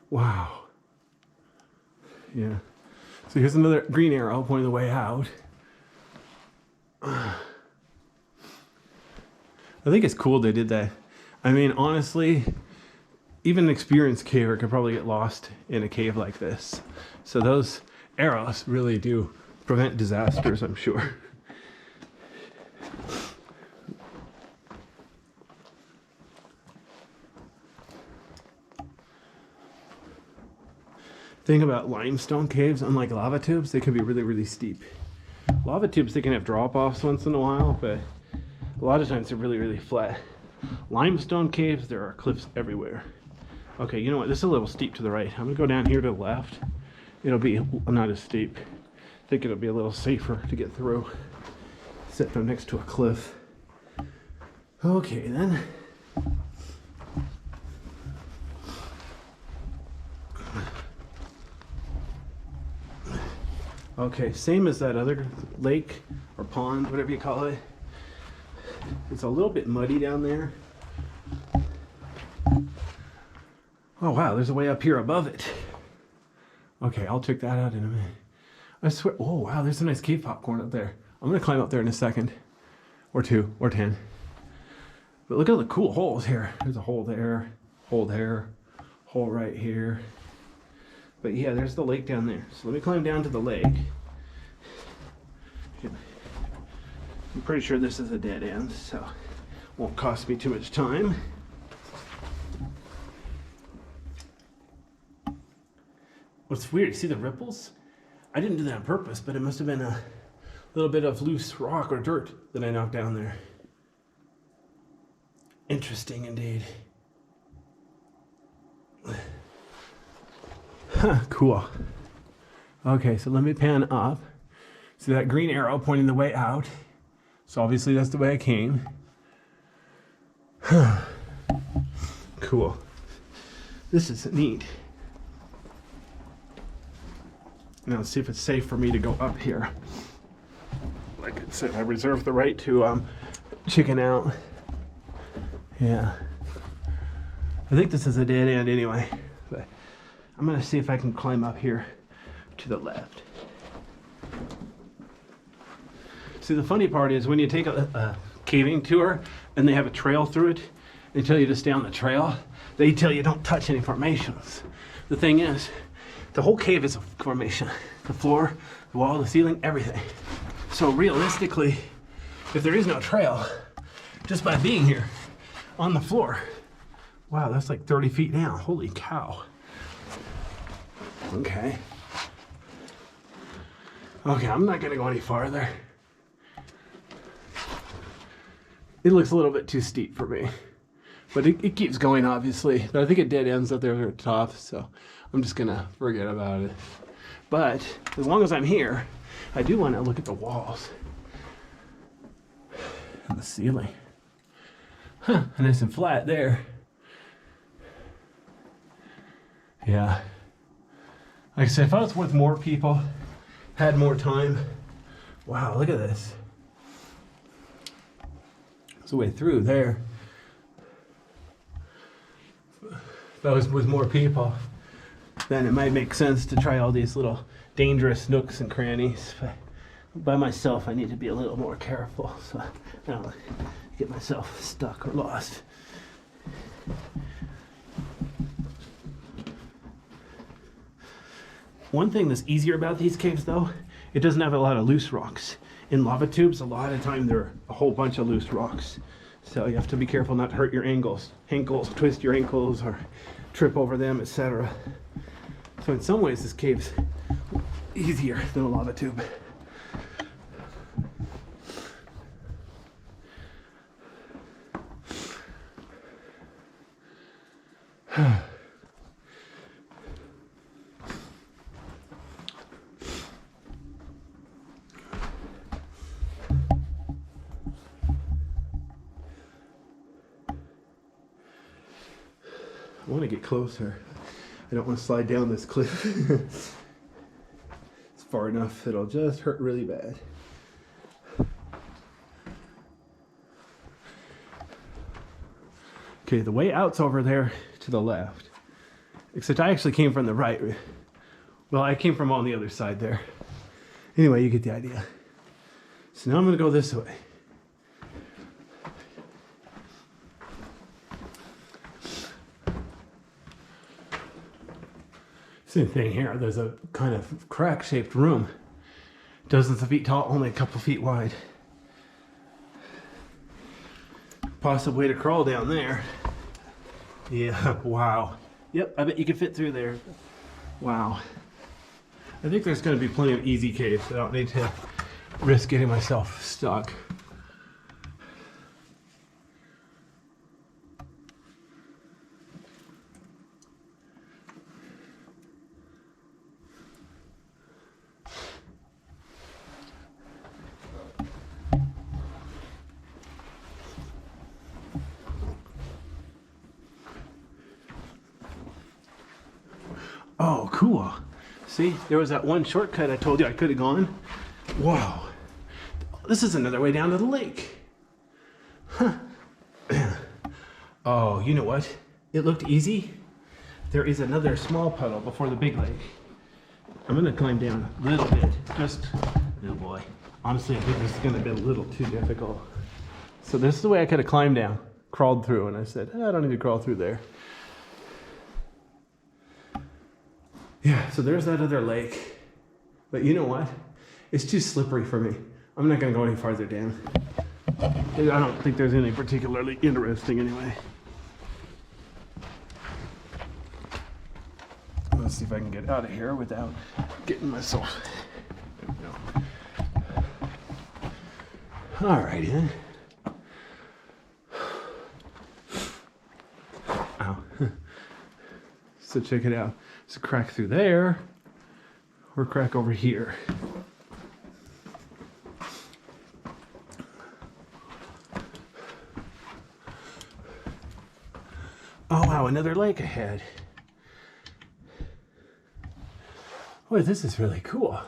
Wow. Yeah. So here's another green arrow pointing the way out. I think it's cool they did that. I mean, honestly, even an experienced caver could probably get lost in a cave like this. So those arrows really do prevent disasters, I'm sure. Thing about limestone caves, unlike lava tubes, they can be really, really steep. Lava tubes, they can have drop-offs once in a while, but a lot of times they're really, really flat. Limestone caves, there are cliffs everywhere. Okay, you know what? This is a little steep to the right. I'm gonna go down here to the left. It'll be not as steep. I think it'll be a little safer to get through, except I'm next to a cliff. Okay, then. Okay, same as that other lake or pond, whatever you call it. It's a little bit muddy down there. Oh wow, there's a way up here above it. Okay, I'll check that out in a minute. I swear, oh wow, there's a nice cave popcorn up there. I'm gonna climb up there in a second. Or 2, or 10. But look at the cool holes here. There's a hole there, hole right here. But yeah, there's the lake down there. So let me climb down to the lake. I'm pretty sure this is a dead end, so won't cost me too much time. What's weird, you see the ripples? I didn't do that on purpose, but it must have been a little bit of loose rock or dirt that I knocked down there. Interesting indeed. Huh, cool. Okay, so let me pan up. See that green arrow pointing the way out. So obviously that's the way I came. Cool. This is neat. Now let's see if it's safe for me to go up here. Like I said, I reserve the right to chicken out. Yeah. I think this is a dead end anyway. But I'm gonna see if I can climb up here to the left. See, the funny part is when you take a caving tour and they have a trail through it, they tell you to stay on the trail. They tell you don't touch any formations. The thing is, the whole cave is a formation. The floor, the wall, the ceiling, everything. So realistically, if there is no trail, just by being here on the floor, wow, that's like 30 feet down. Holy cow. Okay. Okay, I'm not gonna go any farther. It looks a little bit too steep for me. But it keeps going, obviously. But I think it dead ends up there at the top, so I'm just gonna forget about it. But as long as I'm here, I do want to look at the walls and the ceiling. Huh, nice and flat there. Yeah. Like I said, if I was with more people, had more time, wow, look at this. There's a way through there. If I was with more people, then it might make sense to try all these little dangerous nooks and crannies. But by myself, I need to be a little more careful so I don't get myself stuck or lost. One thing that's easier about these caves, though, it doesn't have a lot of loose rocks. In lava tubes, a lot of time there are a whole bunch of loose rocks. So you have to be careful not to hurt your ankles, twist your ankles, or trip over them, etc. So in some ways, this cave's easier than a lava tube. I want to get closer. I don't want to slide down this cliff. It's far enough, it'll just hurt really bad. Okay, the way out's over there to the left. Except I actually came from the right. Well, I came from on the other side there. Anyway, you get the idea. So now I'm going to go this way. Same thing here. There's a kind of crack-shaped room. Dozens of feet tall, only a couple feet wide. Possible way to crawl down there. Yeah, wow. Yep, I bet you could fit through there. Wow. I think there's going to be plenty of easy caves, so I don't need to risk getting myself stuck. Oh, cool. See, there was that one shortcut I told you I could have gone. Wow. This is another way down to the lake. Huh. Oh, you know what? It looked easy. There is another small puddle before the big lake. I'm going to climb down a little bit. Just, oh boy. Honestly, I think this is going to be a little too difficult. So this is the way I could have climbed down, crawled through, and I said, I don't need to crawl through there. Yeah, so there's that other lake. But you know what? It's too slippery for me. I'm not going to go any farther down. I don't think there's anything particularly interesting anyway. Let's see if I can get out of here without getting myself. There we go. All righty then. Ow. So check it out. There's a crack through there, or a crack over here. Oh wow, another lake ahead. Boy, this is really cool.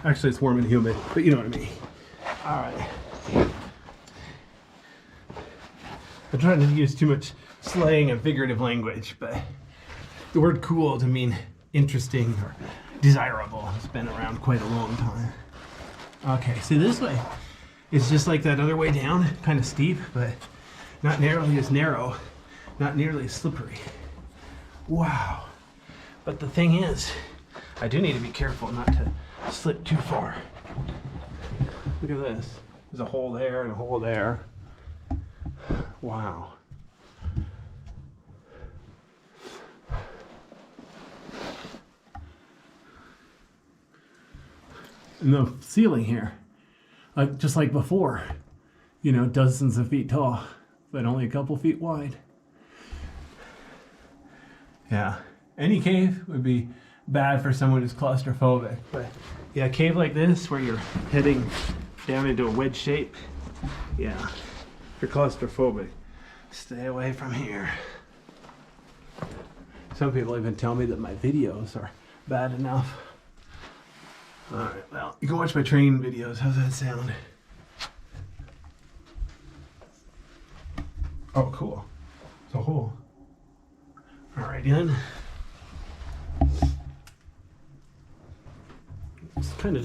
Actually, it's warm and humid, but you know what I mean. All right. I'm trying to use too much slang and figurative language, but the word cool to mean interesting or desirable has been around quite a long time. Okay, so this way is just like that other way down, kind of steep, but not nearly as narrow, not nearly as slippery. Wow. But the thing is, I do need to be careful not to slip too far. Look at this. There's a hole there and a hole there. Wow. And the ceiling here, just like before, you know, dozens of feet tall, but only a couple feet wide. Yeah, any cave would be bad for someone who's claustrophobic, but yeah, a cave like this where you're heading down into a wedge shape, yeah, if you're claustrophobic, stay away from here. Some people even tell me that my videos are bad enough. All right, well, you can watch my training videos. How's that sound? Oh, cool. It's a hole. All right, then. It's kind of